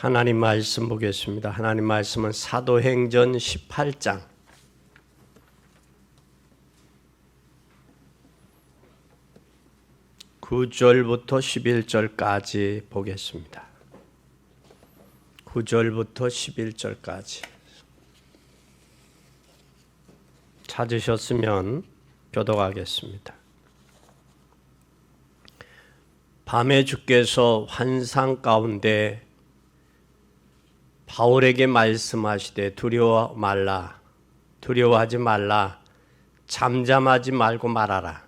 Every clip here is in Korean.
하나님 말씀 보겠습니다. 하나님 말씀은 사도행전 18장 9절부터 11절까지 보겠습니다. 9절부터 11절까지 찾으셨으면 교독하겠습니다. 밤에 주께서 환상 가운데 바울에게 말씀하시되 두려워하지 말라, 잠잠하지 말고 말하라.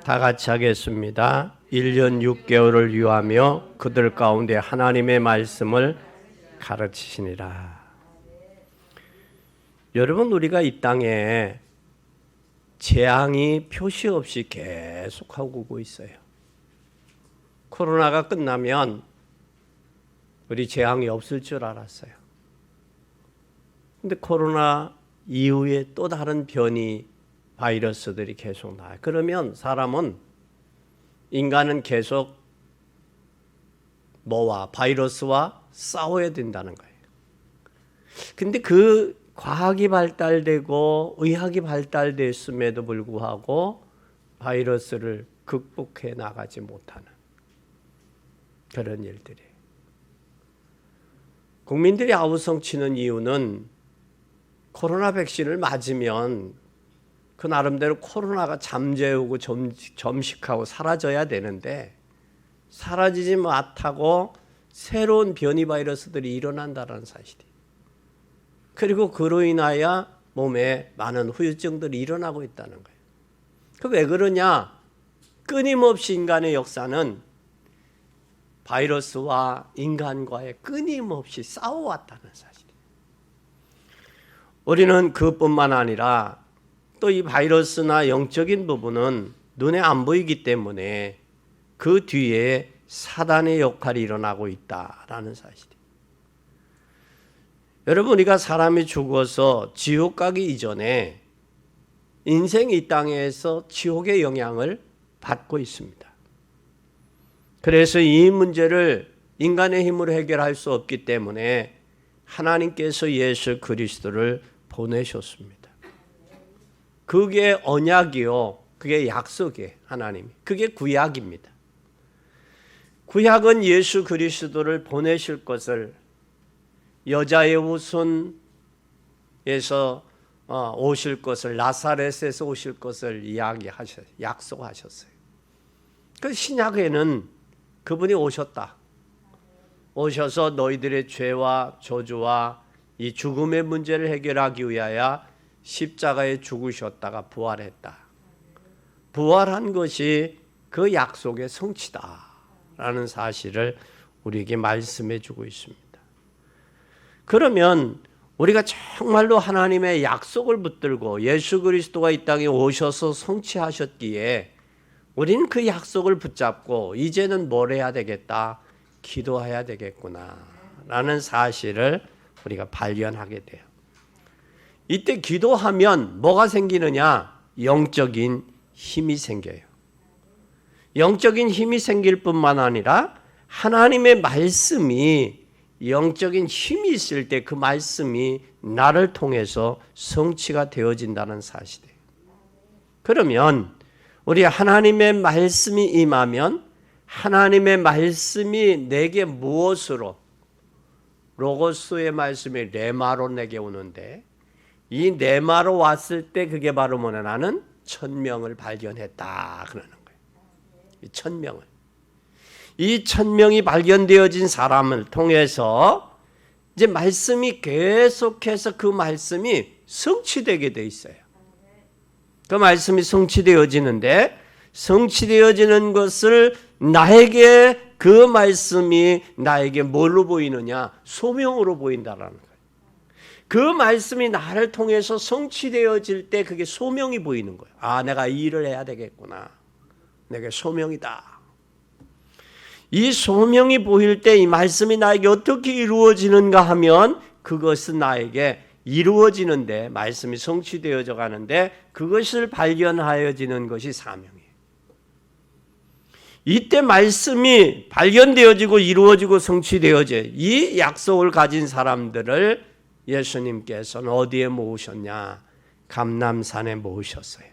다 같이 하겠습니다. 1년 6개월을 유하며 그들 가운데 하나님의 말씀을 가르치시니라. 여러분, 우리가 이 땅에 재앙이 표시 없이 계속하고 오고 있어요. 코로나가 끝나면 우리 재앙이 없을 줄 알았어요. 근데 코로나 이후에 또 다른 변이 바이러스들이 계속 나와요. 그러면 인간은 계속 바이러스와 싸워야 된다는 거예요. 근데 그 과학이 발달되고 의학이 발달됐음에도 불구하고 바이러스를 극복해 나가지 못하는 그런 일들이에요. 국민들이 아우성치는 이유는 코로나 백신을 맞으면 그 나름대로 코로나가 잠재우고 점식하고 사라져야 되는데 사라지지 못하고 새로운 변이 바이러스들이 일어난다는 사실이. 그리고 그로 인하여 몸에 많은 후유증들이 일어나고 있다는 거예요. 그 왜 그러냐? 끊임없이 인간의 역사는 바이러스와 인간과의 끊임없이 싸워왔다는 사실이에요. 우리는 그뿐만 아니라 또 이 바이러스나 영적인 부분은 눈에 안 보이기 때문에 그 뒤에 사단의 역할이 일어나고 있다라는 사실이에요. 여러분, 우리가 사람이 죽어서 지옥 가기 이전에 인생 이 땅에서 지옥의 영향을 받고 있습니다. 그래서 이 문제를 인간의 힘으로 해결할 수 없기 때문에 하나님께서 예수 그리스도를 보내셨습니다. 그게 언약이요, 그게 약속이에요. 하나님이. 그게 구약입니다. 구약은 예수 그리스도를 보내실 것을 여자의 후손에서 오실 것을, 나사렛에서 오실 것을 약속하셨어요. 그 신약에는 그분이 오셔서 너희들의 죄와 저주와 이 죽음의 문제를 해결하기 위하여 십자가에 죽으셨다가 부활했다. 부활한 것이 그 약속의 성취다라는 사실을 우리에게 말씀해 주고 있습니다. 그러면 우리가 정말로 하나님의 약속을 붙들고 예수 그리스도가 이 땅에 오셔서 성취하셨기에 우리는 그 약속을 붙잡고 이제는 뭘 해야 되겠다? 기도해야 되겠구나 라는 사실을 우리가 발견하게 돼요. 이때 기도하면 뭐가 생기느냐? 영적인 힘이 생겨요. 영적인 힘이 생길 뿐만 아니라 하나님의 말씀이 영적인 힘이 있을 때 그 말씀이 나를 통해서 성취가 되어진다는 사실이에요. 그러면 우리 하나님의 말씀이 임하면 하나님의 말씀이 내게 무엇으로? 로고스의 말씀이 레마로 내게 오는데 이 레마로 왔을 때 그게 바로 뭐냐? 나는 천명을 발견했다 그러는 거예요. 이 천명을. 이 천명이 발견되어진 사람을 통해서 이제 말씀이 계속해서 그 말씀이 성취되게 돼 있어요. 그 말씀이 성취되어지는데 성취되어지는 것을 나에게 그 말씀이 나에게 뭘로 보이느냐? 소명으로 보인다라는 거예요. 그 말씀이 나를 통해서 성취되어질 때 그게 소명이 보이는 거예요. 아, 내가 이 일을 해야 되겠구나. 내게 소명이다. 이 소명이 보일 때 이 말씀이 나에게 어떻게 이루어지는가 하면 그것은 나에게 이루어지는데, 말씀이 성취되어져 가는데 그것을 발견하여지는 것이 사명이에요. 이때 말씀이 발견되어지고 이루어지고 성취되어져 이 약속을 가진 사람들을 예수님께서는 어디에 모으셨냐? 감람산에 모으셨어요.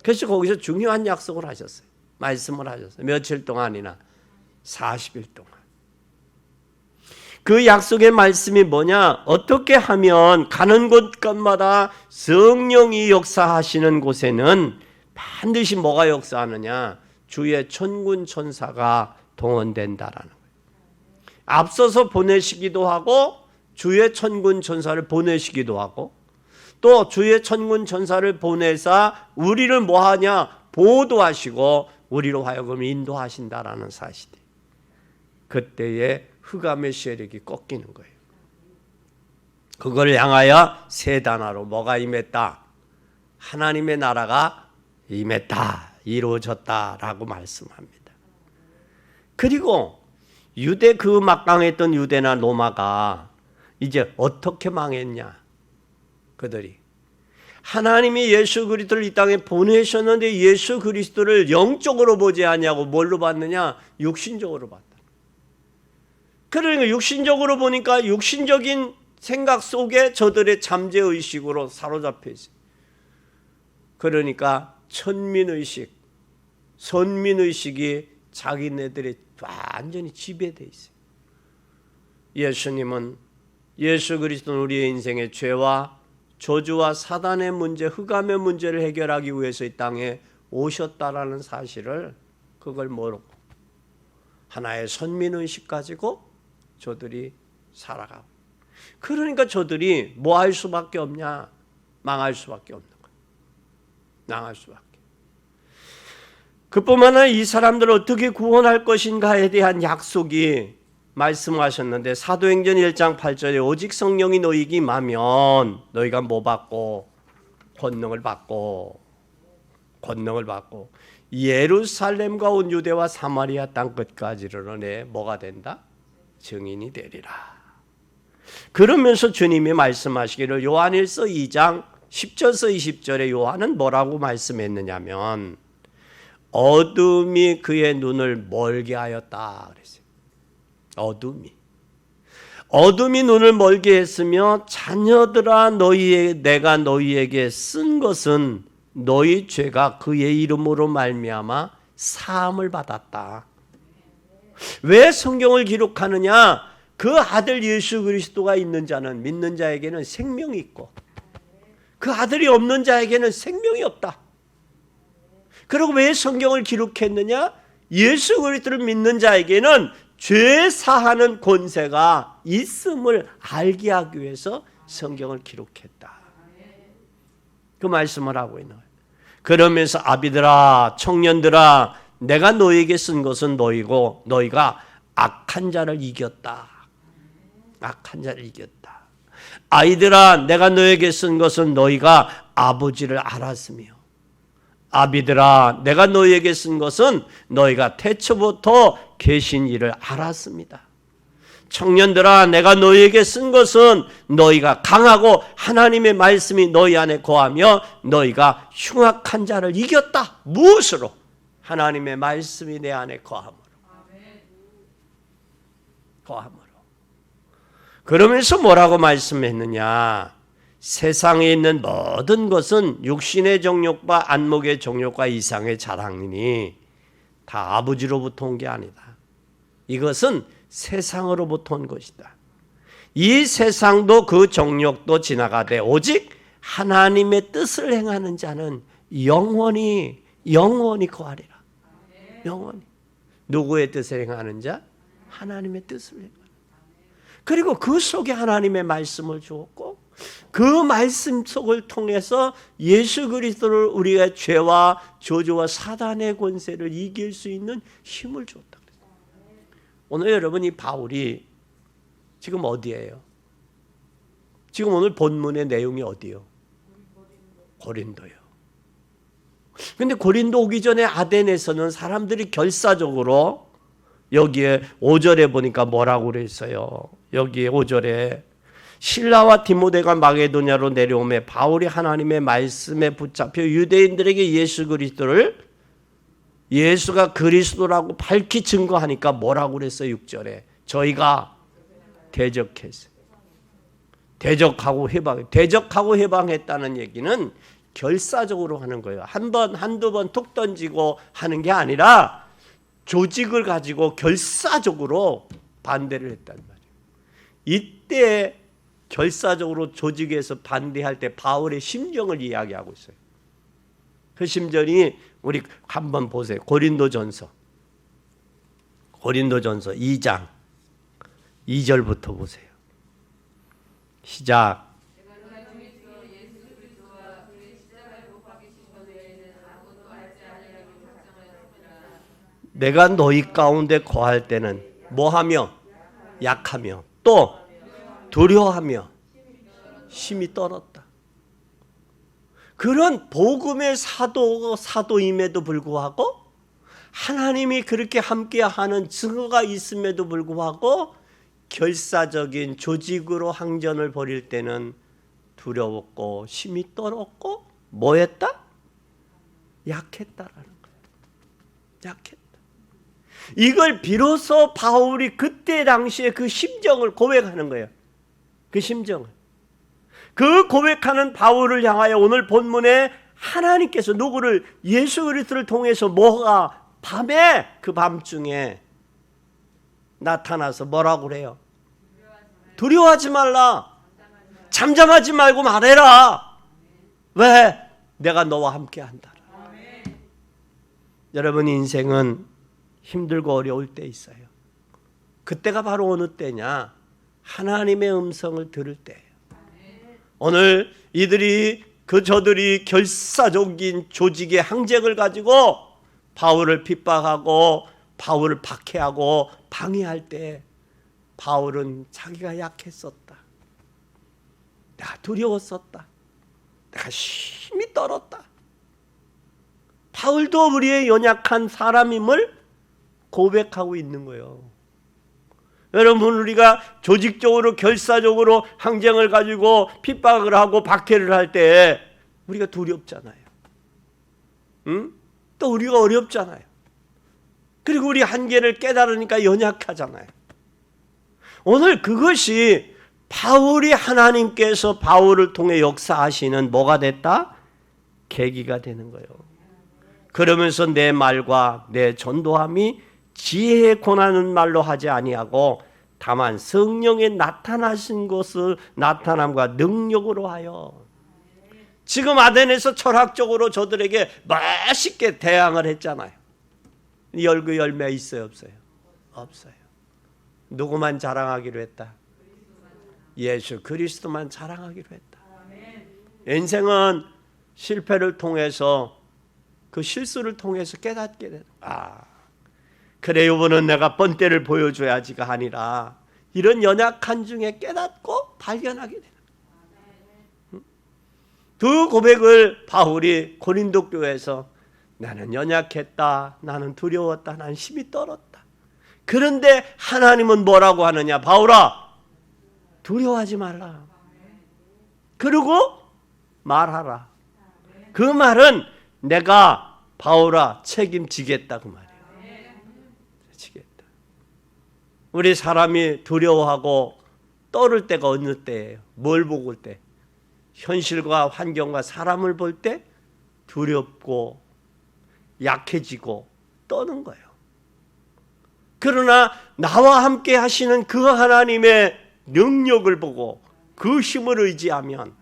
그래서 거기서 중요한 약속을 하셨어요. 말씀을 하셨어요. 며칠 동안이나 40일 동안. 그 약속의 말씀이 뭐냐? 어떻게 하면 가는 곳마다 성령이 역사하시는 곳에는 반드시 뭐가 역사하느냐? 주의 천군 천사가 동원된다라는 거예요. 앞서서 보내시기도 하고 주의 천군 천사를 보내시기도 하고 또 주의 천군 천사를 보내사 우리를 뭐하냐? 보도하시고 우리로 하여금 인도하신다라는 사실이. 그때에 흑암의 세력이 꺾이는 거예요. 그걸 향하여 세 단어로 뭐가 임했다? 하나님의 나라가 임했다, 이루어졌다라고 말씀합니다. 그리고 유대 그 막강했던 유대나 로마가 이제 어떻게 망했냐? 그들이 하나님이 예수 그리스도를 이 땅에 보내셨는데 예수 그리스도를 영적으로 보지 아니하고 뭘로 봤느냐? 육신적으로 봤다. 그러니까 육신적으로 보니까 육신적인 생각 속에 저들의 잠재의식으로 사로잡혀 있어요. 그러니까 천민의식, 선민의식이 자기네들의 완전히 지배되어 있어요. 예수님은, 예수 그리스도는 우리의 인생의 죄와 저주와 사단의 문제, 흑암의 문제를 해결하기 위해서 이 땅에 오셨다라는 사실을, 그걸 모르고 하나의 선민의식 가지고 저들이 살아가고, 그러니까 저들이 뭐 할 수밖에 없냐? 망할 수밖에 없는 거예요. 망할 수밖에. 그뿐만 아니라 이 사람들을 어떻게 구원할 것인가에 대한 약속이 말씀하셨는데, 사도행전 1장 8절에 오직 성령이 너희에게 임하면 너희가 뭐 받고? 권능을 받고 예루살렘과 온 유대와 사마리아 땅 끝까지를 내 뭐가 된다? 증인이 되리라. 그러면서 주님이 말씀하시기를 요한일서 2장 10절에서 20절에 요한은 뭐라고 말씀했느냐면 어둠이 그의 눈을 멀게 하였다 그랬어요. 어둠이 눈을 멀게 했으며 자녀들아 내가 너희에게 쓴 것은 너희 죄가 그의 이름으로 말미암아 사함을 받았다. 왜 성경을 기록하느냐? 그 아들 예수 그리스도가 있는 자는, 믿는 자에게는 생명이 있고 그 아들이 없는 자에게는 생명이 없다. 그리고 왜 성경을 기록했느냐? 예수 그리스도를 믿는 자에게는 죄 사하는 권세가 있음을 알게 하기 위해서 성경을 기록했다. 그 말씀을 하고 있는 거예요. 그러면서 아비들아, 청년들아, 내가 너희에게 쓴 것은 너희고 너희가 악한 자를 이겼다. 악한 자를 이겼다. 아이들아, 내가 너희에게 쓴 것은 너희가 아버지를 알았으며, 아비들아, 내가 너희에게 쓴 것은 너희가 태초부터 계신 이를 알았습니다. 청년들아, 내가 너희에게 쓴 것은 너희가 강하고 하나님의 말씀이 너희 안에 거하며 너희가 흉악한 자를 이겼다. 무엇으로? 하나님의 말씀이 내 안에 거함으로. 그러면서 뭐라고 말씀했느냐? 세상에 있는 모든 것은 육신의 정욕과 안목의 정욕과 이상의 자랑이니 다 아버지로부터 온 게 아니다. 이것은 세상으로부터 온 것이다. 이 세상도 그 정욕도 지나가되 오직 하나님의 뜻을 행하는 자는 영원히 거하리라. 영원히. 누구의 뜻을 행하는 자? 하나님의 뜻을 행하는 자. 그리고 그 속에 하나님의 말씀을 주었고 그 말씀 속을 통해서 예수 그리스도를 우리의 죄와 저주와 사단의 권세를 이길 수 있는 힘을 주었다. 오늘 여러분, 이 바울이 지금 어디예요? 지금 오늘 본문의 내용이 어디요? 고린도요. 근데 고린도 오기 전에 아덴에서는 사람들이 결사적으로, 여기에 5절에 보니까 뭐라고 그랬어요? 여기에 5절에 실라와 디모데가 마게도냐로 내려오매 바울이 하나님의 말씀에 붙잡혀 유대인들에게 예수 그리스도를 예수가 그리스도라고 밝히 증거하니까 뭐라고 그랬어요? 6절에 저희가 대적했어요. 대적하고 해방했다는 얘기는 결사적으로 하는 거예요. 한두 번 툭 던지고 하는 게 아니라 조직을 가지고 결사적으로 반대를 했단 말이에요. 이때 결사적으로 조직에서 반대할 때 바울의 심정을 이야기하고 있어요. 그 심정이 우리 한번 보세요. 고린도전서 2장 2절부터 보세요. 시작. 내가 너희 가운데 거할 때는 뭐하며? 약하며 또 두려워하며 심히 떨었다. 그런 복음의 사도임에도 불구하고 하나님이 그렇게 함께하는 증거가 있음에도 불구하고 결사적인 조직으로 항전을 벌일 때는 두려웠고 심히 떨었고 뭐했다? 약했다라는 거예요. 약했다. 이걸 비로소 바울이 그때 당시에 그 심정을 고백하는 거예요. 그 심정을. 그 고백하는 바울을 향하여 오늘 본문에 하나님께서 누구를 예수 그리스도를 통해서 뭐가 밤에 그 밤중에 나타나서 뭐라고 그래요? 두려워하지 말라. 잠잠하지 말고 말해라. 왜? 내가 너와 함께 한다. 여러분 인생은 힘들고 어려울 때 있어요. 그때가 바로 어느 때냐? 하나님의 음성을 들을 때예요. 오늘 저들이 결사적인 조직의 항쟁을 가지고 바울을 핍박하고 바울을 박해하고 방해할 때 바울은 자기가 약했었다. 내가 두려웠었다. 내가 심히 떨었다. 바울도 우리의 연약한 사람임을 고백하고 있는 거예요. 여러분 우리가 조직적으로 결사적으로 항쟁을 가지고 핍박을 하고 박해를 할 때 우리가 두렵잖아요. 응? 또 우리가 어렵잖아요. 그리고 우리 한계를 깨달으니까 연약하잖아요. 오늘 그것이 바울이 하나님께서 바울을 통해 역사하시는 뭐가 됐다? 계기가 되는 거예요. 그러면서 내 말과 내 전도함이 지혜에 권하는 말로 하지 아니하고 다만 성령의 나타나신 것을 나타남과 능력으로 하여 지금 아덴에서 철학적으로 저들에게 멋있게 대항을 했잖아요. 열그 열매 있어요 없어요? 없어요. 누구만 자랑하기로 했다? 예수 그리스도만 자랑하기로 했다. 인생은 실패를 통해서 그 실수를 통해서 깨닫게 된다. 그래 이번은 내가 뻔때를 보여줘야지가 아니라 이런 연약한 중에 깨닫고 발견하게 되는 그 고백을 바울이 고린도 교회에서 나는 연약했다. 나는 두려웠다. 나는 심히 떨었다. 그런데 하나님은 뭐라고 하느냐? 바울아 두려워하지 말라. 그리고 말하라. 그 말은 내가 바울아 책임지겠다 그 말이에요. 우리 사람이 두려워하고 떨을 때가 어느 때예요? 뭘 보고 올 때? 현실과 환경과 사람을 볼 때 두렵고 약해지고 떠는 거예요. 그러나 나와 함께 하시는 그 하나님의 능력을 보고 그 힘을 의지하면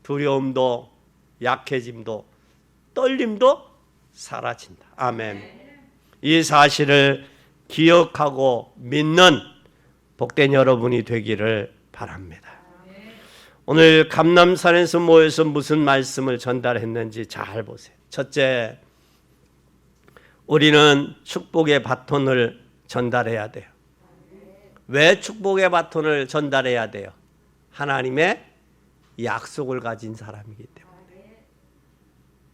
두려움도 약해짐도 떨림도 사라진다. 아멘. 이 사실을 기억하고 믿는 복된 여러분이 되기를 바랍니다. 오늘 감람산에서 모여서 무슨 말씀을 전달했는지 잘 보세요. 첫째, 우리는 축복의 바톤을 전달해야 돼요. 왜 축복의 바톤을 전달해야 돼요? 하나님의 약속을 가진 사람이기 때문에.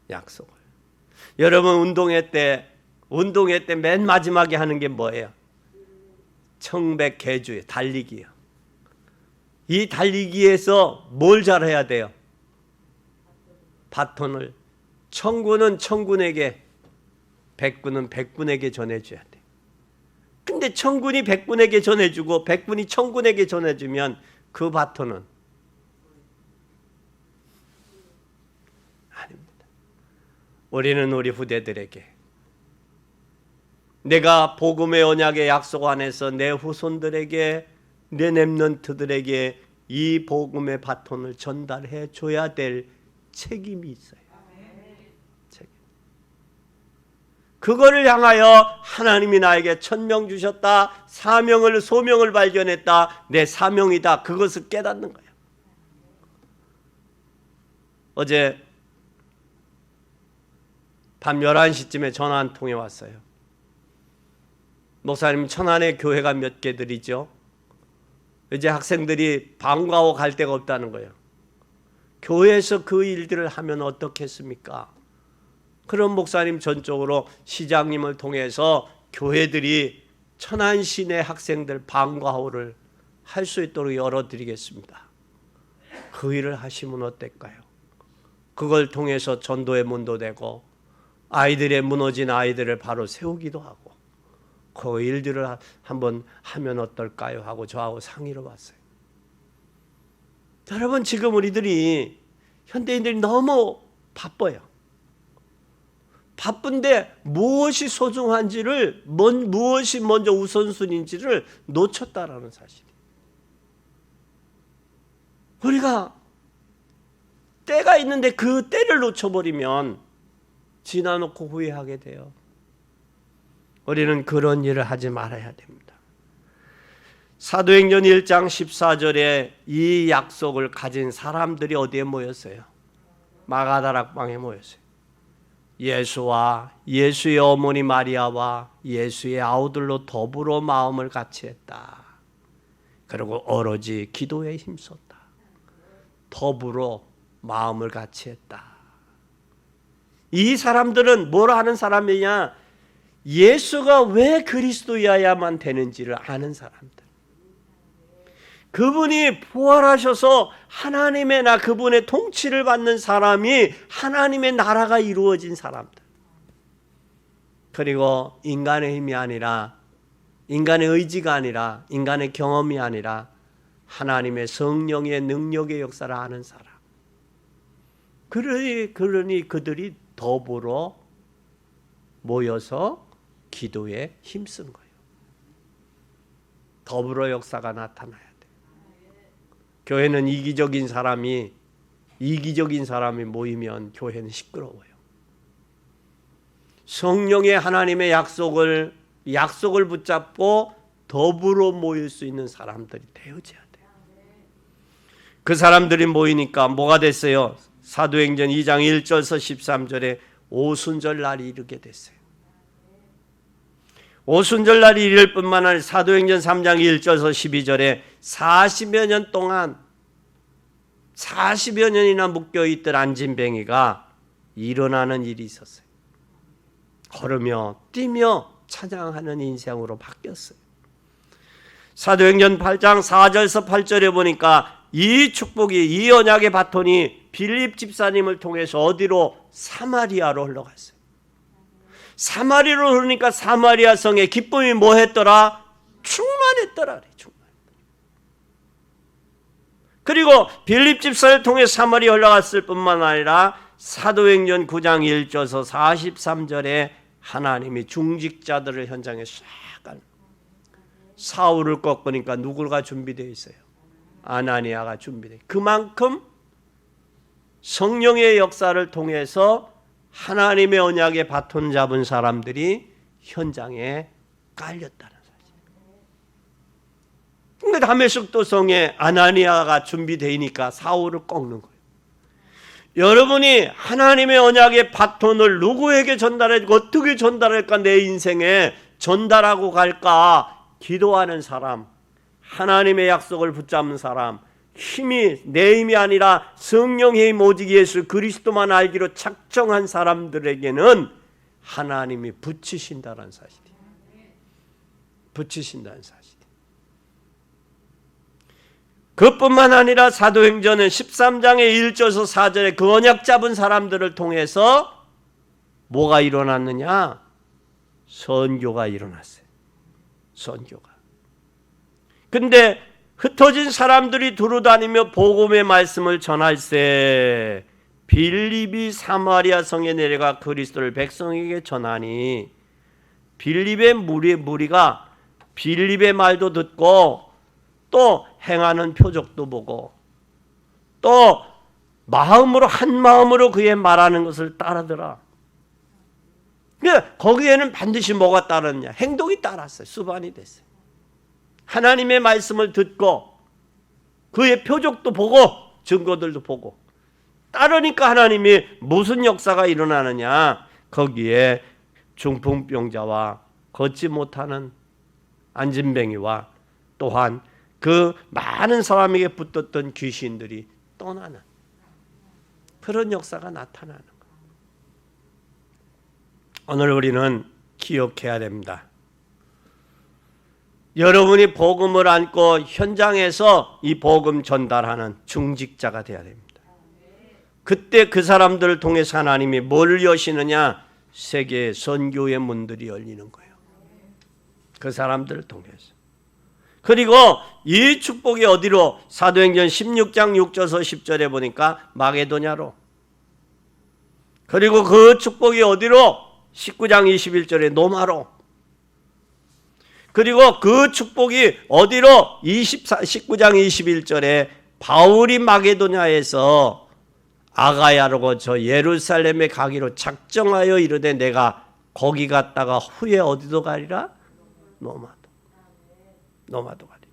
약속을. 여러분 운동회 때 맨 마지막에 하는 게 뭐예요? 청백계주예요. 달리기요. 이 달리기에서 뭘 잘해야 돼요? 바톤을. 청군은 청군에게, 백군은 백군에게 전해줘야 돼. 근데 청군이 백군에게 전해주고 백군이 청군에게 전해주면 그 바톤은 아닙니다. 우리는 우리 후대들에게, 내가 복음의 언약의 약속 안에서 내 후손들에게, 내 렘넌트들에게 이 복음의 바톤을 전달해 줘야 될 책임이 있어요. 책임. 그거를 향하여 하나님이 나에게 천명 주셨다, 사명을, 소명을 발견했다, 내 사명이다, 그것을 깨닫는 거예요. 어제 밤 11시쯤에 전화 한 통이 왔어요. 목사님, 천안에 교회가 몇 개들이죠. 이제 학생들이 방과후 갈 데가 없다는 거예요. 교회에서 그 일들을 하면 어떻겠습니까? 그럼 목사님, 전적으로 시장님을 통해서 교회들이 천안 시내 학생들 방과후를 할 수 있도록 열어드리겠습니다. 그 일을 하시면 어떨까요? 그걸 통해서 전도의 문도 되고 아이들의 무너진 아이들을 바로 세우기도 하고, 그 일들을 한번 하면 어떨까요? 하고 저하고 상의를 봤어요. 여러분, 지금 우리들이, 현대인들이 너무 바빠요. 바쁜데 무엇이 소중한지를, 무엇이 먼저 우선순위인지를 놓쳤다라는 사실이에요. 우리가 때가 있는데 그 때를 놓쳐버리면 지나놓고 후회하게 돼요. 우리는 그런 일을 하지 말아야 됩니다. 사도행전 1장 14절에 이 약속을 가진 사람들이 어디에 모였어요? 마가다락방에 모였어요. 예수와 예수의 어머니 마리아와 예수의 아우들로 더불어 마음을 같이 했다. 그리고 오로지 기도에 힘썼다. 더불어 마음을 같이 했다. 이 사람들은 뭘 아는 사람이냐? 예수가 왜 그리스도여야만 되는지를 아는 사람들. 그분이 부활하셔서 하나님의 그분의 통치를 받는 사람이 하나님의 나라가 이루어진 사람들. 그리고 인간의 힘이 아니라, 인간의 의지가 아니라, 인간의 경험이 아니라 하나님의 성령의 능력의 역사를 아는 사람. 그러니 그들이 더불어 모여서 기도에 힘쓴 거예요. 더불어 역사가 나타나야 돼. 교회는 이기적인 사람이 모이면 교회는 시끄러워요. 성령의 하나님의 약속을 붙잡고 더불어 모일 수 있는 사람들이 되어져야 돼요. 그 사람들이 모이니까 뭐가 됐어요? 사도행전 2장 1절에서 13절에 오순절 날이 이르게 됐어요. 오순절 날이 이를 뿐만 아니라 사도행전 3장 1절에서 12절에 40여 년 동안 40여 년이나 묶여있던 안진뱅이가 일어나는 일이 있었어요. 걸으며 뛰며 찬양하는 인생으로 바뀌었어요. 사도행전 8장 4절에서 8절에 보니까 이 축복이, 이 언약의 바톤이 빌립 집사님을 통해서 어디로? 사마리아로 흘러갔어요. 사마리아로 흐르니까 사마리아 성에 기쁨이 뭐 했더라? 충만했더라. 그리고 빌립 집사를 통해 사마리아 흘러갔을 뿐만 아니라 사도행전 9장 1절에서 43절에 하나님이 중직자들을 현장에 싹 사울을 꺾으니까 누구가 준비되어 있어요? 아나니아가 준비되어 있어요. 그만큼 성령의 역사를 통해서 하나님의 언약의 바톤 잡은 사람들이 현장에 깔렸다는 사실. 근데 다메섹도 성에 아나니아가 준비되니까 사울을 꺾는 거예요. 여러분이 하나님의 언약의 바톤을 누구에게 전달해, 어떻게 전달할까, 내 인생에 전달하고 갈까 기도하는 사람, 하나님의 약속을 붙잡는 사람, 힘이 내 힘이 아니라 성령의 힘 오직 예수 그리스도만 알기로 작정한 사람들에게는 하나님이 붙이신다는 사실이에요. 붙이신다는 사실. 그뿐만 아니라 사도행전은 13장의 1절에서 4절에 그 언약 잡은 사람들을 통해서 뭐가 일어났느냐? 선교가 일어났어요. 선교가. 근데 흩어진 사람들이 두루다니며 복음의 말씀을 전할세 빌립이 사마리아 성에 내려가 그리스도를 백성에게 전하니 빌립의 무리가 빌립의 말도 듣고 또 행하는 표적도 보고 또 마음으로 한 마음으로 그의 말하는 것을 따르더라. 거기에는 반드시 뭐가 따랐냐? 행동이 따랐어요. 수반이 됐어요. 하나님의 말씀을 듣고 그의 표적도 보고 증거들도 보고 따르니까 하나님이 무슨 역사가 일어나느냐? 거기에 중풍병자와 걷지 못하는 안진뱅이와 또한 그 많은 사람에게 붙었던 귀신들이 떠나는 그런 역사가 나타나는 거예요. 오늘 우리는 기억해야 됩니다. 여러분이 복음을 안고 현장에서 이 복음 전달하는 중직자가 되어야 됩니다. 그때 그 사람들을 통해서 하나님이 뭘 여시느냐? 세계의 선교의 문들이 열리는 거예요. 그 사람들을 통해서. 그리고 이 축복이 어디로? 사도행전 16장 6절에서 10절에 보니까 마게도냐로. 그리고 그 축복이 어디로? 19장 21절에 노마로. 그리고 그 축복이 어디로? 19장 21절에 바울이 마게도냐에서 아가야로 저 예루살렘에 가기로 작정하여 이르되 내가 거기 갔다가 후에 어디도 가리라? 노마도 가리라.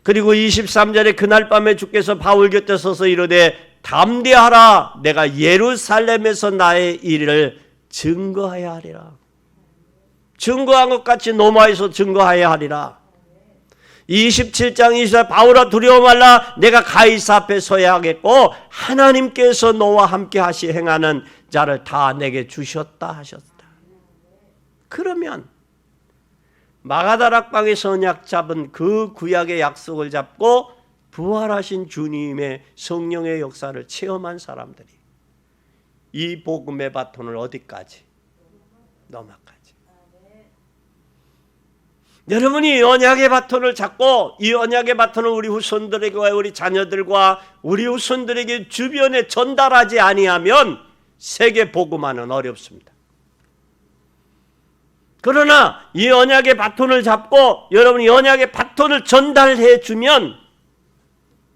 그리고 23절에 그날 밤에 주께서 바울 곁에 서서 이르되 담대하라 내가 예루살렘에서 나의 일을 증거해야 하리라. 증거한 것 같이 노마에서 증거해야 하리라. 27장 24절 바울아 두려워 말라 내가 가이사 앞에 서야 하겠고 하나님께서 너와 함께 하시 행하는 자를 다 내게 주셨다 하셨다. 그러면 마가다락방에서 언약 잡은 그 구약의 약속을 잡고 부활하신 주님의 성령의 역사를 체험한 사람들이 이 복음의 바톤을 어디까지? 너마까지. 여러분이 언약의 바톤을 잡고 이 언약의 바톤을 우리 후손들에게 우리 자녀들과 우리 후손들에게 주변에 전달하지 아니하면 세계 복음화는 어렵습니다. 그러나 이 언약의 바톤을 잡고 여러분이 언약의 바톤을 전달해 주면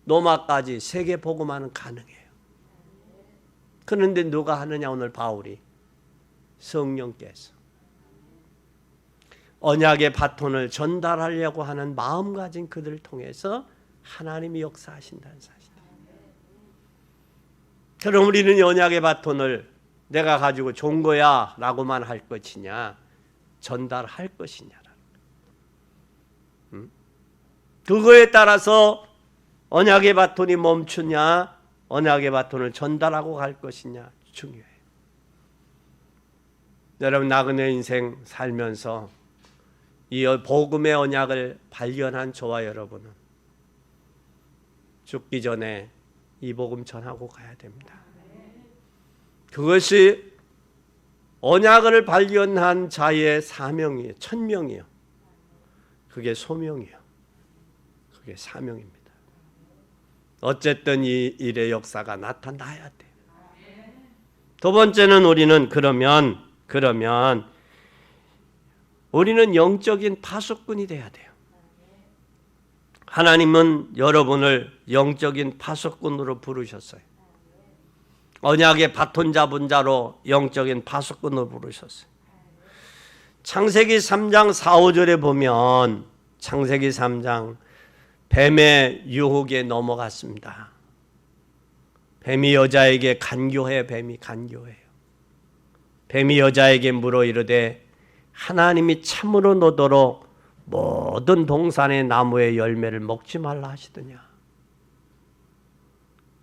로마까지 세계 복음화는 가능해요. 그런데 누가 하느냐? 오늘 바울이 성령께서 언약의 바톤을 전달하려고 하는 마음 가진 그들을 통해서 하나님이 역사하신다는 사실이에요. 그럼 우리는 언약의 바톤을 내가 가지고 좋은 거야 라고만 할 것이냐 전달할 것이냐라는 거예요. 그거에 따라서 언약의 바톤이 멈추냐 언약의 바톤을 전달하고 갈 것이냐 중요해요. 여러분 나그네 인생 살면서 이 복음의 언약을 발견한 저와 여러분은 죽기 전에 이 복음 전하고 가야 됩니다. 그것이 언약을 발견한 자의 사명이에요. 천명이에요. 그게 소명이에요. 그게 사명입니다. 어쨌든 이 일의 역사가 나타나야 돼요. 두 번째는 우리는 그러면 우리는 영적인 파수꾼이 돼야 돼요. 하나님은 여러분을 영적인 파수꾼으로 부르셨어요. 언약의 바톤 잡은 자로 영적인 파수꾼으로 부르셨어요. 창세기 3장 4, 5절에 보면 창세기 3장 뱀의 유혹에 넘어갔습니다. 뱀이 여자에게 간교해요. 뱀이 간교해요. 뱀이 여자에게 물어 이르되 하나님이 참으로 너더러 모든 동산의 나무의 열매를 먹지 말라 하시더냐.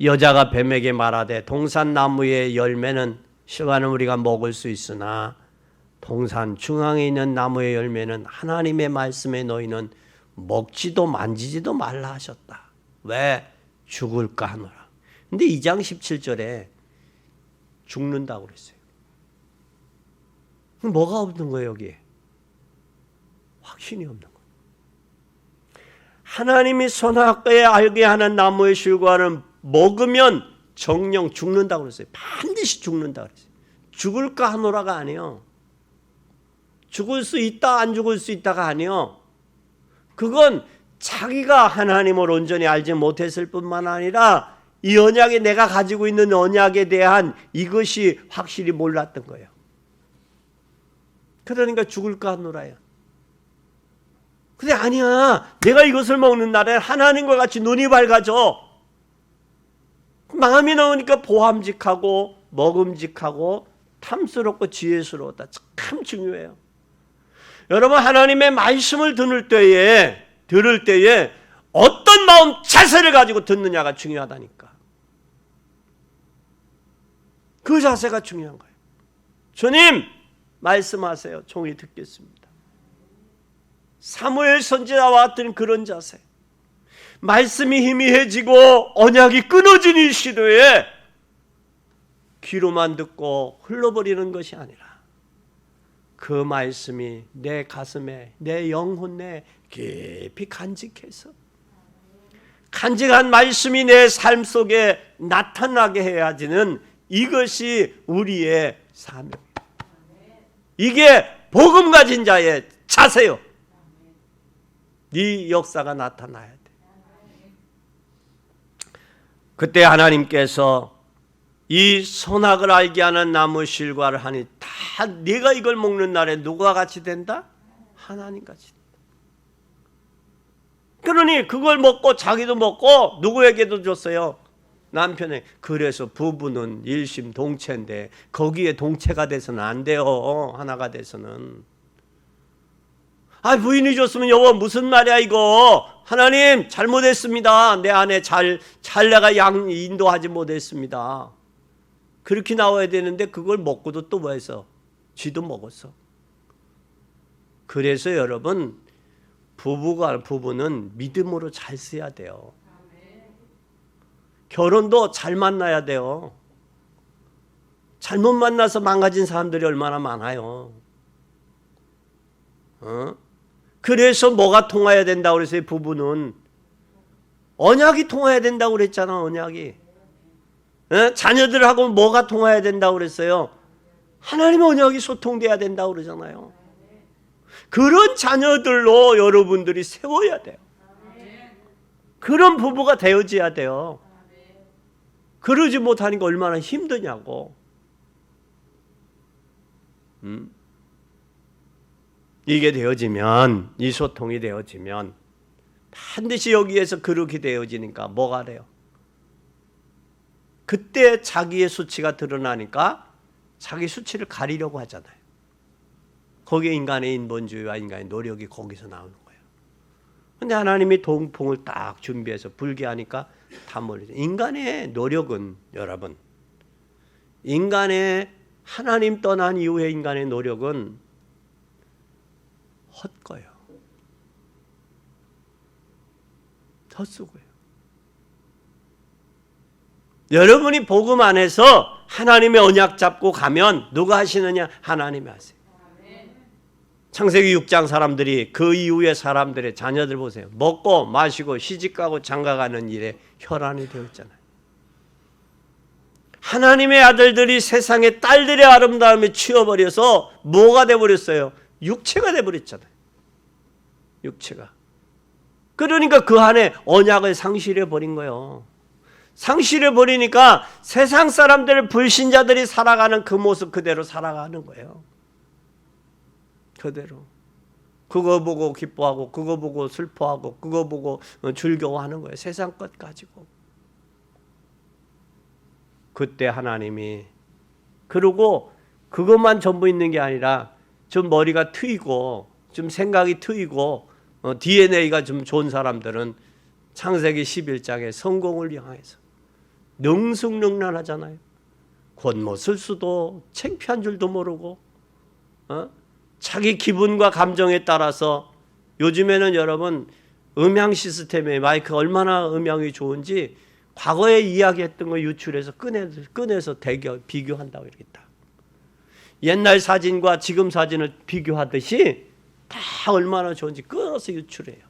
여자가 뱀에게 말하되 동산 나무의 열매는 실과는 우리가 먹을 수 있으나 동산 중앙에 있는 나무의 열매는 하나님의 말씀에 너희는 먹지도 만지지도 말라 하셨다. 왜? 죽을까 하노라. 근데 2장 17절에 죽는다고 그랬어요. 뭐가 없는 거예요, 여기에? 확신이 없는 거예요. 하나님이 선악과에 알게 하는 나무의 실과는 먹으면 정령 죽는다고 그랬어요. 반드시 죽는다고 그랬어요. 죽을까 하노라가 아니에요. 죽을 수 있다, 안 죽을 수 있다가 아니에요. 그건 자기가 하나님을 온전히 알지 못했을 뿐만 아니라 이 언약에 내가 가지고 있는 언약에 대한 이것이 확실히 몰랐던 거예요. 그러니까 죽을까 하노라요. 근데 아니야. 내가 이것을 먹는 날에 하나님과 같이 눈이 밝아져. 마음이 나오니까 보함직하고 먹음직하고 탐스럽고 지혜스러웠다. 참 중요해요. 여러분 하나님의 말씀을 들을 때에 어떤 마음 자세를 가지고 듣느냐가 중요하다니까. 그 자세가 중요한 거예요. 주님 말씀하세요. 종이 듣겠습니다. 사무엘 선지자와 같은 그런 자세. 말씀이 희미해지고 언약이 끊어진 이 시대에 귀로만 듣고 흘러버리는 것이 아니라 그 말씀이 내 가슴에 내 영혼 내에 깊이 간직해서 간직한 말씀이 내 삶 속에 나타나게 해야지는 이것이 우리의 사명이에요. 이게 복음 가진 자의 자세요. 이 역사가 나타나야 돼. 그때 하나님께서 이 선악을 알게 하는 나무 실과를 하니 다 네가 이걸 먹는 날에 누가 같이 된다? 하나님 같이 된다. 그러니 그걸 먹고 자기도 먹고 누구에게도 줬어요? 남편에. 그래서 부부는 일심동체인데 거기에 동체가 돼서는 안 돼요. 하나가 돼서는. 부인이 줬으면 여보 무슨 말이야 이거. 하나님 잘못했습니다. 내 아내 잘 내가 인도하지 못했습니다. 그렇게 나와야 되는데 그걸 먹고도 또 뭐 했어? 쥐도 먹었어. 그래서 여러분 부부는 믿음으로 잘 써야 돼요. 결혼도 잘 만나야 돼요. 잘못 만나서 망가진 사람들이 얼마나 많아요. 그래서 뭐가 통해야 된다고 그랬어요? 부부는 언약이 통해야 된다고 그랬잖아. 언약이. 자녀들하고 뭐가 통해야 된다고 그랬어요? 하나님의 언약이 소통돼야 된다고 그러잖아요. 그런 자녀들로 여러분들이 세워야 돼요. 그런 부부가 되어져야 돼요. 그러지 못하니까 얼마나 힘드냐고. 이게 되어지면, 이 소통이 되어지면 반드시 여기에서 그렇게 되어지니까 뭐가 돼요? 그때 자기의 수치가 드러나니까 자기 수치를 가리려고 하잖아요. 거기에 인간의 인본주의와 인간의 노력이 거기서 나오는 거예요. 근데 하나님이 동풍을 딱 준비해서 불게 하니까 다 몰리죠. 인간의 노력은 여러분, 인간의 하나님 떠난 이후의 인간의 노력은 헛거예요. 헛수고예요. 여러분이 복음 안에서 하나님의 언약 잡고 가면 누가 하시느냐? 하나님이 하세요. 창세기 6장 사람들이 그 이후의 사람들의 자녀들 보세요. 먹고 마시고 시집가고 장가가는 일에 혈안이 되었잖아요. 하나님의 아들들이 세상의 딸들의 아름다움에 취해버려서 뭐가 돼버렸어요? 육체가 돼버렸잖아요. 육체가. 그러니까 그 안에 언약을 상실해버린 거예요. 상실해버리니까 세상 사람들, 불신자들이 살아가는 그 모습 그대로 살아가는 거예요. 그대로. 그거 보고 기뻐하고 그거 보고 슬퍼하고 그거 보고 즐거워하는 거예요. 세상 것 가지고. 그때 하나님이, 그리고 그것만 전부 있는 게 아니라 좀 머리가 트이고 좀 생각이 트이고 DNA가 좀 좋은 사람들은 창세기 11장의 성공을 향해서 능숙능란하잖아요. 곤못 쓸 수도 창피한 줄도 모르고 자기 기분과 감정에 따라서 요즘에는 여러분 음향 시스템의 마이크가 얼마나 음향이 좋은지 과거에 이야기했던 거 유출해서 꺼내서 비교한다고 이러겠다. 옛날 사진과 지금 사진을 비교하듯이 다 얼마나 좋은지 끊어서 유출해요.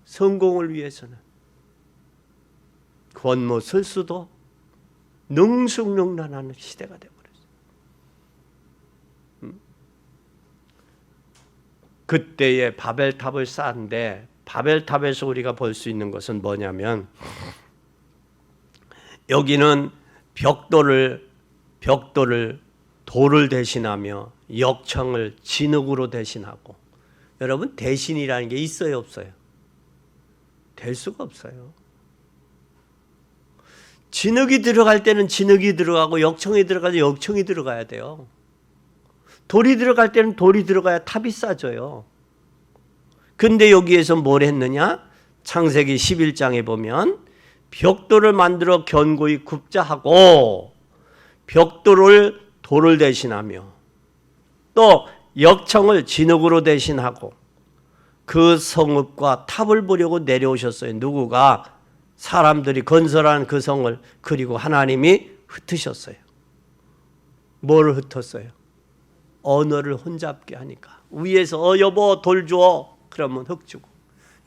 성공을 위해서는 권모 쓸 수도 능숙능란한 시대가 되어버렸어요. 그때의 바벨탑을 쌓는데 바벨탑에서 우리가 볼 수 있는 것은 뭐냐면 여기는 벽돌을 돌을 대신하며 역청을 진흙으로 대신하고, 여러분 대신이라는 게 있어요 없어요? 될 수가 없어요. 진흙이 들어갈 때는 진흙이 들어가고 역청이 들어갈 때 역청이 들어가야 돼요. 돌이 들어갈 때는 돌이 들어가야 탑이 쌓여져요. 근데 여기에서 뭘 했느냐? 창세기 11장에 보면 벽돌을 만들어 견고히 굽자 하고 벽돌을 돌을 대신하며 또 역청을 진흙으로 대신하고 그 성읍과 탑을 보려고 내려오셨어요. 누구가? 사람들이 건설한 그 성을. 그리고 하나님이 흩으셨어요. 뭘 흩었어요? 언어를 혼잡게 하니까. 위에서 여보 돌 줘 그러면 흙 주고,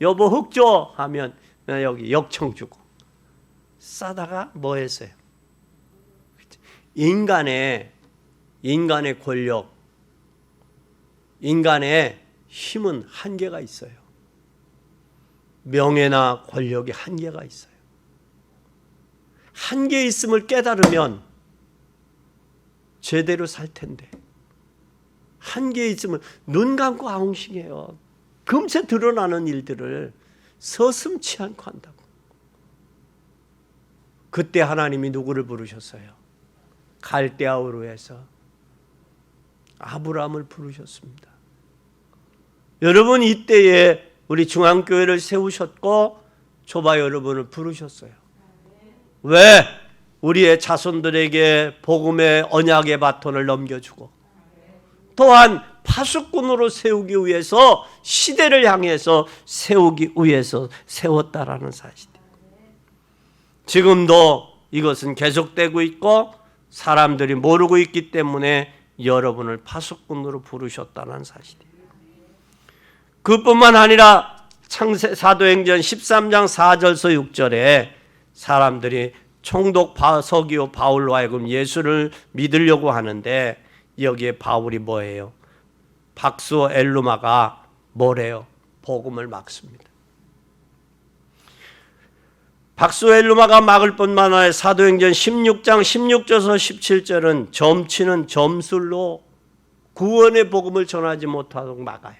여보 흙 줘 하면 여기 역청 주고. 싸다가 뭐 했어요? 인간의 권력, 인간의 힘은 한계가 있어요. 명예나 권력이 한계가 있어요. 한계 있음을 깨달으면 제대로 살 텐데, 한계 있으면 눈 감고 아웅싱해요. 금세 드러나는 일들을 서슴치 않고 한다고. 그때 하나님이 누구를 부르셨어요? 갈대아우르에서 아브라함을 부르셨습니다. 여러분 이때에 우리 중앙교회를 세우셨고 초바 여러분을 부르셨어요. 왜? 우리의 자손들에게 복음의 언약의 바톤을 넘겨주고 또한 파수꾼으로 세우기 위해서, 시대를 향해서 세우기 위해서 세웠다라는 사실이에요. 지금도 이것은 계속되고 있고 사람들이 모르고 있기 때문에 여러분을 파수꾼으로 부르셨다는 사실이에요. 그뿐만 아니라 사도행전 13장 4절서 6절에 사람들이 총독 서기오 바울로 하여금 예수를 믿으려고 하는데 여기에 바울이 뭐예요? 박수 엘루마가 뭐래요? 복음을 막습니다. 박수 엘루마가 막을 뿐만 아니라 사도행전 16장 16절에서 17절은 점치는 점술로 구원의 복음을 전하지 못하도록 막아요.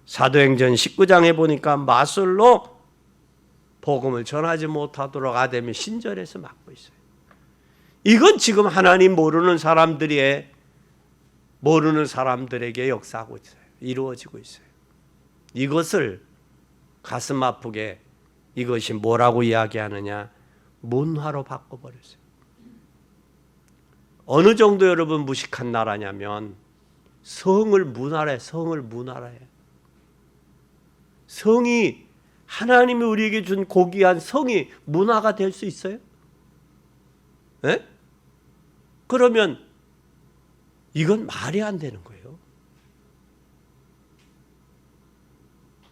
사도행전 19장에 보니까 마술로 복음을 전하지 못하도록 아담이 신전에서 막고 있어요. 이건 지금 하나님 모르는 사람들에게 역사하고 있어요. 이루어지고 있어요. 이것을 가슴 아프게 이것이 뭐라고 이야기하느냐? 문화로 바꿔버렸어요. 어느 정도 여러분 무식한 나라냐면 성을 문화래. 성이, 하나님이 우리에게 준 고귀한 성이 문화가 될 수 있어요? 네? 그러면 이건 말이 안 되는 거예요.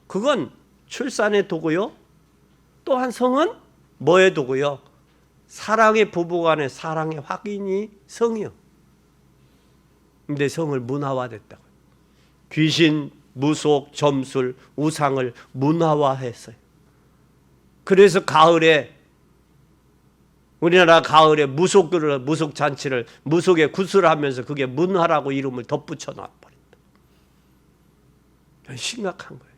그건 출산의 도구요. 또한 성은 뭐의 도구요? 사랑의 부부간의 사랑의 확인이 성이요. 근데 성을 문화화됐다고요. 귀신, 무속, 점술, 우상을 문화화했어요. 그래서 우리나라 가을에 무속 잔치를 무속에 구슬하면서 그게 문화라고 이름을 덧붙여 놔버린다. 심각한 거예요.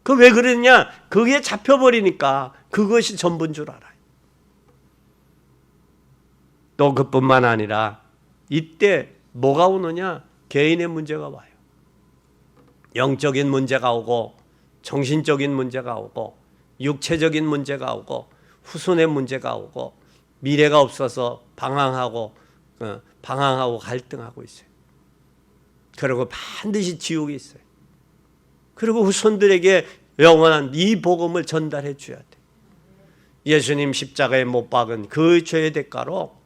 그 왜 그랬냐? 그게 잡혀버리니까 그것이 전부인 줄 알아요. 또 그뿐만 아니라 이때 뭐가 오느냐? 개인의 문제가 와요. 영적인 문제가 오고 정신적인 문제가 오고 육체적인 문제가 오고 후손의 문제가 오고 미래가 없어서 방황하고 갈등하고 있어요. 그리고 반드시 지옥이 있어요. 그리고 후손들에게 영원한 이 복음을 전달해 줘야 돼. 예수님 십자가에 못 박은 그 죄의 대가로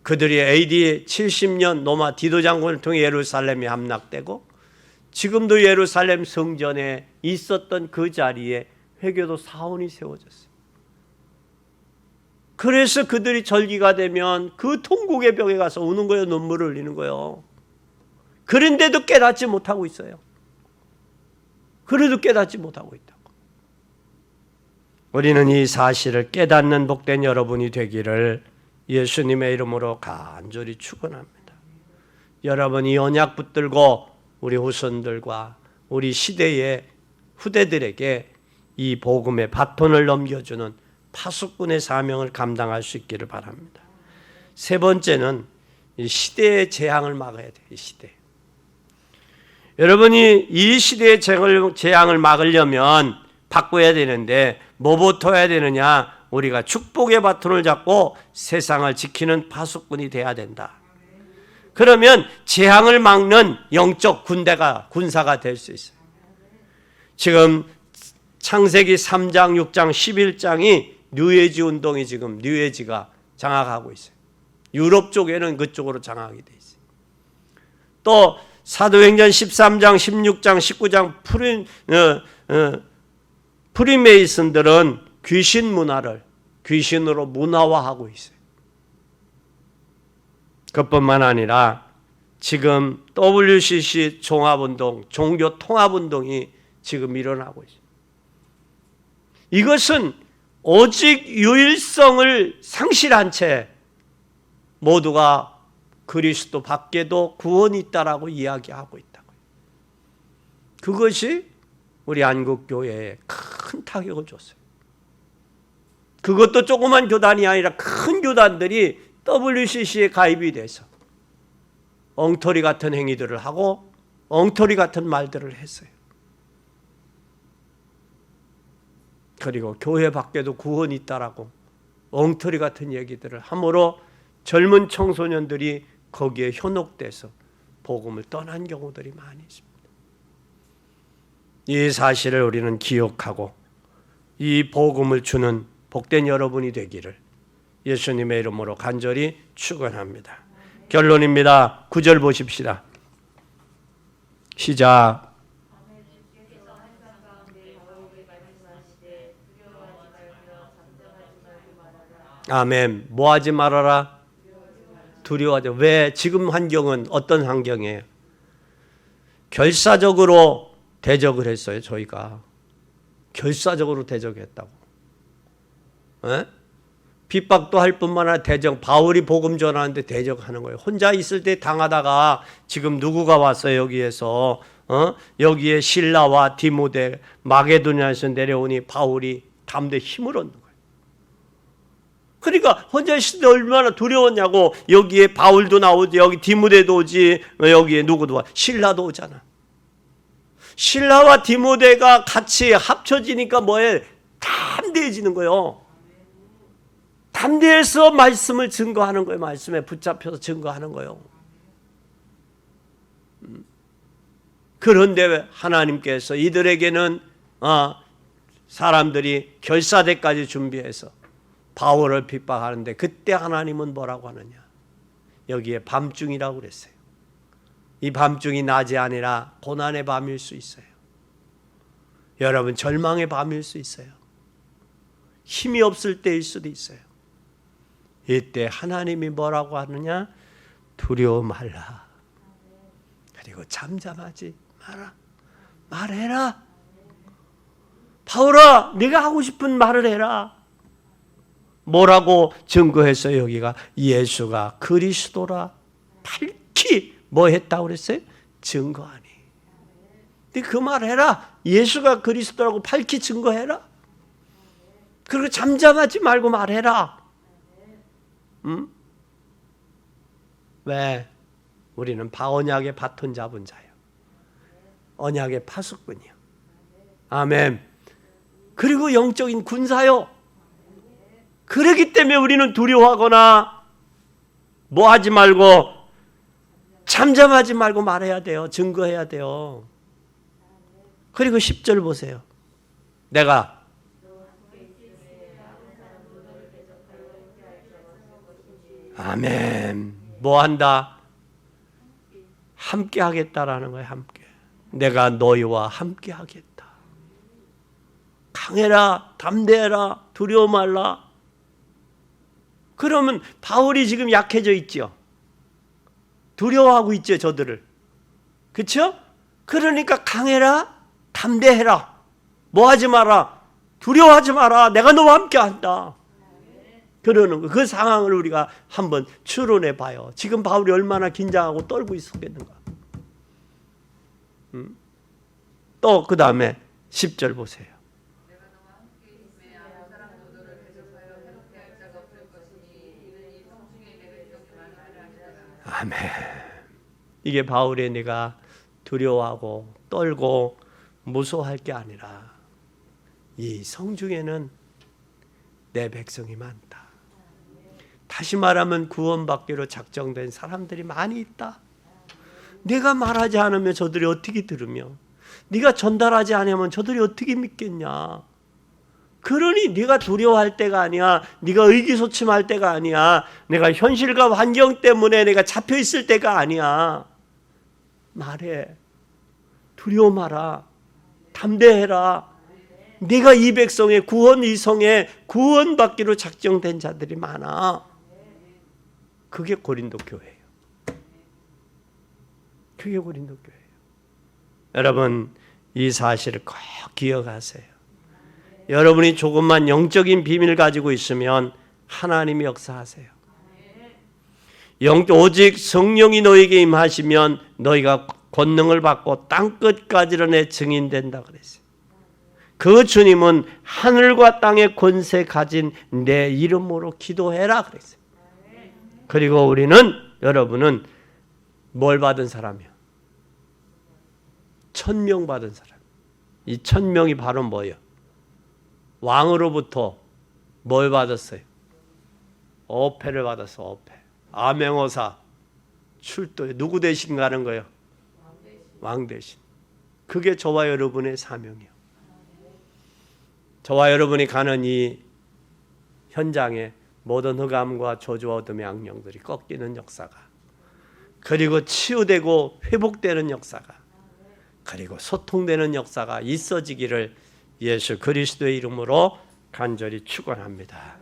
그들이 AD 70년 로마 디도 장군을 통해 예루살렘에 함락되고 지금도 예루살렘 성전에 있었던 그 자리에 회교도 사원이 세워졌어요. 그래서 그들이 절기가 되면 그 통곡의 벽에 가서 우는 거예요. 눈물을 흘리는 거예요. 그런데도 깨닫지 못하고 있어요. 그래도 깨닫지 못하고 있다고. 우리는 이 사실을 깨닫는 복된 여러분이 되기를 예수님의 이름으로 간절히 축원합니다. 여러분이 언약 붙들고 우리 후손들과 우리 시대의 후대들에게 이 복음의 바톤을 넘겨주는 파수꾼의 사명을 감당할 수 있기를 바랍니다. 세 번째는 이 시대의 재앙을 막아야 돼요. 이 시대. 여러분이 이 시대의 재앙을 막으려면 바꿔야 되는데 뭐부터 해야 되느냐? 우리가 축복의 바톤을 잡고 세상을 지키는 파수꾼이 돼야 된다. 그러면 재앙을 막는 영적 군사가 될 수 있어요. 지금 창세기 3장, 6장, 11장이 뉴에지 운동이 지금 뉴에지가 장악하고 있어요. 유럽 쪽에는 그쪽으로 장악이 돼 있어요. 또 사도행전 13장, 16장, 19장 프리메이슨들은 귀신 문화를 귀신으로 문화화하고 있어요. 그뿐만 아니라 지금 WCC 종합운동, 종교 통합운동이 지금 일어나고 있어요. 이것은 오직 유일성을 상실한 채 모두가 그리스도 밖에도 구원이 있다라고 이야기하고 있다고요. 그것이 우리 한국교회에 큰 타격을 줬어요. 그것도 조그만 교단이 아니라 큰 교단들이 WCC에 가입이 돼서 엉터리 같은 행위들을 하고 엉터리 같은 말들을 했어요. 그리고 교회 밖에도 구원이 있다라고 엉터리 같은 얘기들을 함으로 젊은 청소년들이 거기에 현혹돼서 복음을 떠난 경우들이 많이 있습니다. 이 사실을 우리는 기억하고 이 복음을 주는 복된 여러분이 되기를 예수님의 이름으로 간절히 축원합니다. 결론입니다. 9절 보십시다. 시작. 아멘. 뭐 하지 말아라? 두려워하지. 왜? 지금 환경은 어떤 환경이에요? 결사적으로 대적을 했어요. 저희가 결사적으로 대적했다고. 에? 핍박도 할 뿐만 아니라 대적, 바울이 복음 전하는데 대적하는 거예요. 혼자 있을 때 당하다가 지금 누구가 왔어요? 여기에서 여기에 실라와 디모데 마게도냐에서 내려오니 바울이 담대히 힘을 얻는 거예요. 그러니까 혼자 있을 때 얼마나 두려웠냐고. 여기에 바울도 나오지, 여기 디모데도 오지, 여기에 누구도 와, 신라도 오잖아. 신라와 디모데가 같이 합쳐지니까 뭐예요? 담대해지는 거예요. 담대해서 말씀을 증거하는 거예요. 말씀에 붙잡혀서 증거하는 거예요. 그런데 하나님께서 이들에게는 사람들이 결사대까지 준비해서 바울을 핍박하는데 그때 하나님은 뭐라고 하느냐? 여기에 밤중이라고 그랬어요. 이 밤중이 낮이 아니라 고난의 밤일 수 있어요. 여러분, 절망의 밤일 수 있어요. 힘이 없을 때일 수도 있어요. 이때 하나님이 뭐라고 하느냐? 두려워 말라. 그리고 잠잠하지 마라. 말해라. 바울아, 네가 하고 싶은 말을 해라. 뭐라고 증거했어요? 여기가 예수가 그리스도라 밝히 뭐 했다고 그랬어요? 증거하니. 근데 그 말 해라. 예수가 그리스도라고 밝히 증거해라. 그리고 잠잠하지 말고 말해라. 응? 왜? 우리는 언약의 바톤 잡은 자예요. 언약의 파수꾼이요. 아멘. 그리고 영적인 군사요. 그렇기 때문에 우리는 두려워하거나 뭐 하지 말고 잠잠하지 말고 말해야 돼요. 증거해야 돼요. 그리고 10절 보세요. 내가 아멘. 뭐 한다? 함께 하겠다라는 거예요. 함께. 내가 너희와 함께 하겠다. 강해라, 담대해라, 두려워 말라. 그러면 바울이 지금 약해져 있죠. 두려워하고 있죠, 저들을. 그렇죠? 그러니까 강해라, 담대해라. 뭐 하지 마라. 두려워하지 마라. 내가 너와 함께 한다. 그러는 거. 그 상황을 우리가 한번 추론해 봐요. 지금 바울이 얼마나 긴장하고 떨고 있었겠는가. 또 그 다음에 10절 보세요. 아멘. 이게 바울의 내가 두려워하고 떨고 무서워할 게 아니라 이 성중에는 내 백성이 많다. 다시 말하면 구원받기로 작정된 사람들이 많이 있다. 네가 말하지 않으면 저들이 어떻게 들으며 네가 전달하지 않으면 저들이 어떻게 믿겠냐. 그러니 네가 두려워할 때가 아니야. 네가 의기소침할 때가 아니야. 내가 현실과 환경 때문에 내가 잡혀 있을 때가 아니야. 말해. 두려워 마라. 담대해라. 네가 이 백성의 구원 이성에 구원받기로 작정된 자들이 많아. 그게 고린도 교회예요. 그게 고린도 교회예요. 여러분 이 사실을 꼭 기억하세요. 여러분이 조금만 영적인 비밀을 가지고 있으면 하나님이 역사하세요. 오직 성령이 너에게 임하시면 너희가 권능을 받고 땅끝까지로 내 증인된다 그랬어요. 그 주님은 하늘과 땅의 권세 가진 내 이름으로 기도해라 그랬어요. 그리고 우리는 여러분은 뭘 받은 사람이야? 1000명 받은 사람. 이 1000명이 바로 뭐예요? 왕으로부터 뭘 받았어요? 어패를 받았어. 어패. 암행어사 출도에 누구 대신 가는 거예요? 왕 대신. 그게 저와 여러분의 사명이에요. 저와 여러분이 가는 이 현장에 모든 흑암과 저주와 어둠의 악령들이 꺾이는 역사가, 그리고 치유되고 회복되는 역사가, 그리고 소통되는 역사가 있어지기를 예수 그리스도의 이름으로 간절히 축원합니다.